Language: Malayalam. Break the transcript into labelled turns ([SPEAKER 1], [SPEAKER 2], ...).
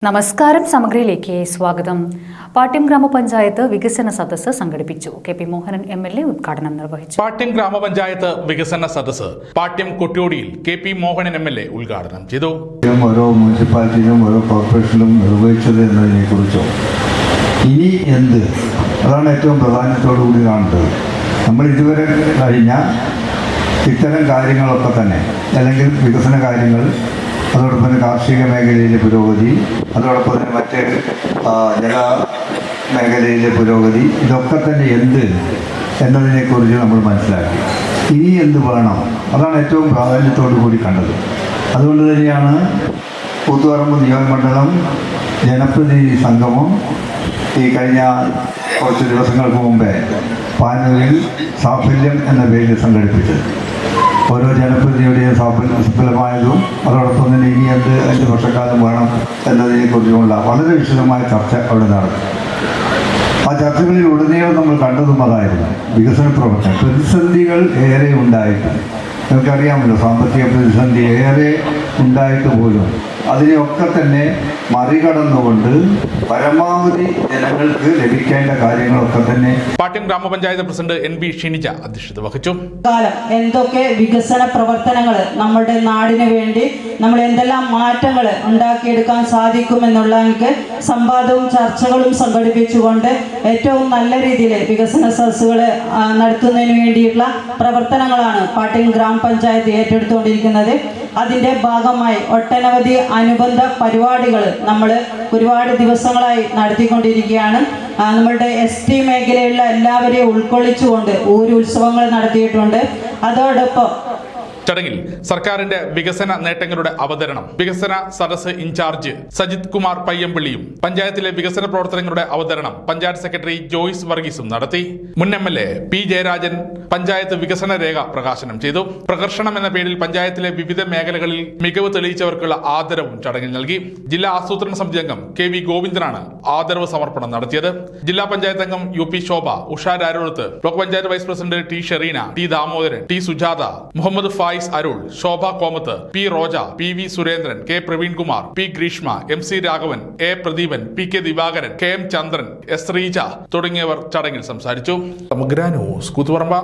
[SPEAKER 1] നമസ്കാരം. സമഗ്രയിലേക്ക് സ്വാഗതം. പാട്യം ഗ്രാമപഞ്ചായത്ത് വികസന സദസ്സ് സംഘടിപ്പിച്ചു. കെ.പി. മോഹനൻ എം.എൽ.എ. ഉദ്ഘാടനം നിർവഹിച്ചു.
[SPEAKER 2] പാട്യം ഗ്രാമപഞ്ചായത്ത് വികസന സദസ്സ് പാട്യം കൊട്ടിയോടിയിൽ കെ.പി. മോഹനൻ എം.എൽ.എ. ഉദ്ഘാടനം ചെയ്തു.
[SPEAKER 3] ഓരോ മുനിസിപ്പാലിറ്റിയിലും ഓരോ കോർപ്പറേഷനിലും നിർവഹിച്ചത് എന്നതിനെ കുറിച്ചോ ഇനി എന്ത്, അതാണ് ഏറ്റവും പ്രാധാന്യത്തോടു കൂടി കാണേണ്ടത്. നമ്മൾ ഇതുവരെ കഴിഞ്ഞ ഇത്തരം കാര്യങ്ങളൊക്കെ തന്നെ, അല്ലെങ്കിൽ വികസന കാര്യങ്ങൾ, അതോടൊപ്പം തന്നെ കാർഷിക മേഖലയിലെ പുരോഗതി, അതോടൊപ്പം തന്നെ മറ്റ് ജല മേഖലയിലെ പുരോഗതി, ഇതൊക്കെ തന്നെ എന്ത് എന്നതിനെക്കുറിച്ച് നമ്മൾ മനസ്സിലാക്കി. ഇനി എന്ത് വേണം, അതാണ് ഏറ്റവും പ്രാധാന്യത്തോടു കൂടി കണ്ടത്. അതുകൊണ്ട് തന്നെയാണ് കൂത്തുപറമ്പ് നിയോജകമണ്ഡലം ജനപ്രതിനിധി സംഗമം ഈ കഴിഞ്ഞ കുറച്ച് ദിവസങ്ങൾക്ക് മുമ്പേ പാനൂരിൽ സാഫല്യം എന്ന പേരിൽ സംഘടിപ്പിച്ചത്. ഓരോ ജനപ്രതിനിധിയുടെയും സഫലമായതും അതോടൊപ്പം തന്നെ ഇനി എന്ത് 5 വർഷക്കാലം വേണം എന്നതിനെക്കുറിച്ചുമുള്ള വളരെ വിശദമായ ചർച്ച അവിടെ നടന്നു. ആ ചർച്ചകളിൽ ഉടനീളം നമ്മൾ കണ്ടതും അതായിരുന്നു. വികസന പ്രവർത്തനം പ്രതിസന്ധികൾ ഏറെ ഉണ്ടായിട്ടുണ്ട്. നമുക്കറിയാമല്ലോ, സാമ്പത്തിക പ്രതിസന്ധി ഏറെ ഉണ്ടായിട്ട് പോലും അതിനെയൊക്കെ തന്നെ മറികടന്നുകൊണ്ട് പരമാവധി ജനങ്ങൾക്ക് ലഭിക്കേണ്ട കാര്യങ്ങളൊക്കെ തന്നെ
[SPEAKER 2] പാട്യം ഗ്രാമപഞ്ചായത്ത് പ്രസിഡന്റ് NB ഷിനിജ അധ്യക്ഷത വഹിച്ചു.
[SPEAKER 4] കാലം എന്തൊക്കെ വികസന പ്രവർത്തനങ്ങൾ നമ്മുടെ നാടിന് വേണ്ടി നമ്മൾ എന്തെല്ലാം മാറ്റങ്ങൾ ഉണ്ടാക്കിയെടുക്കാൻ സാധിക്കുമെന്നുള്ളതിന് സംവാദവും ചർച്ചകളും സംഘടിപ്പിച്ചുകൊണ്ട് ഏറ്റവും നല്ല രീതിയിൽ വികസന സദസ്സുകൾ നടത്തുന്നതിന് വേണ്ടിയിട്ടുള്ള പ്രവർത്തനങ്ങളാണ് പാട്യം ഗ്രാമപഞ്ചായത്ത് ഏറ്റെടുത്തുകൊണ്ടിരിക്കുന്നത്. അതിൻ്റെ ഭാഗമായി ഒട്ടനവധി അനുബന്ധ പരിപാടികൾ നമ്മൾ ഒരുപാട് ദിവസങ്ങളായി നടത്തിക്കൊണ്ടിരിക്കുകയാണ്. നമ്മളുടെ ST മേഖലയിലുള്ള എല്ലാവരെയും ഉൾക്കൊള്ളിച്ചുകൊണ്ട് ഊരുത്സവങ്ങൾ നടത്തിയിട്ടുണ്ട്. അതോടൊപ്പം
[SPEAKER 2] ചടങ്ങിൽ സർക്കാരിന്റെ വികസന നേട്ടങ്ങളുടെ അവതരണം വികസന സദസ് ഇൻചാർജ് സജിത് കുമാർ പയ്യമ്പള്ളിയും പഞ്ചായത്തിലെ വികസന പ്രവർത്തനങ്ങളുടെ അവതരണം പഞ്ചായത്ത് സെക്രട്ടറി ജോയ്സ് വർഗീസും നടത്തി. മുൻ MLA P. ജയരാജൻ പഞ്ചായത്ത് വികസന രേഖ പ്രകാശനം ചെയ്തു. പ്രകർഷണം എന്ന പേരിൽ പഞ്ചായത്തിലെ വിവിധ മേഖലകളിൽ മികവ് തെളിയിച്ചവർക്കുള്ള ആദരവും ചടങ്ങിൽ നൽകി. ജില്ലാ ആസൂത്രണ സമിതി അംഗം KV ഗോവിന്ദനാണ് ആദരവ് സമർപ്പണം നടത്തിയത്. ജില്ലാ പഞ്ചായത്ത് അംഗം UP Shobha, Usha Rarolath, block panchayat vice president T. Shereena, T. Damodaran, T. Sujatha, Muhammad Fayis Arul, Shobha Komath, P. Roja, PV Surendran, K. Praveenkumar, P. Greeshma, MC Raghavan, A. Pradeepan, PK Divakaran, KM Chandran, S. Reeja തുടങ്ങിയവർ ചടങ്ങിൽ സംസാരിച്ചു. സമഗ്ര ന്യൂസ് കൂത്തുപറമ്പ.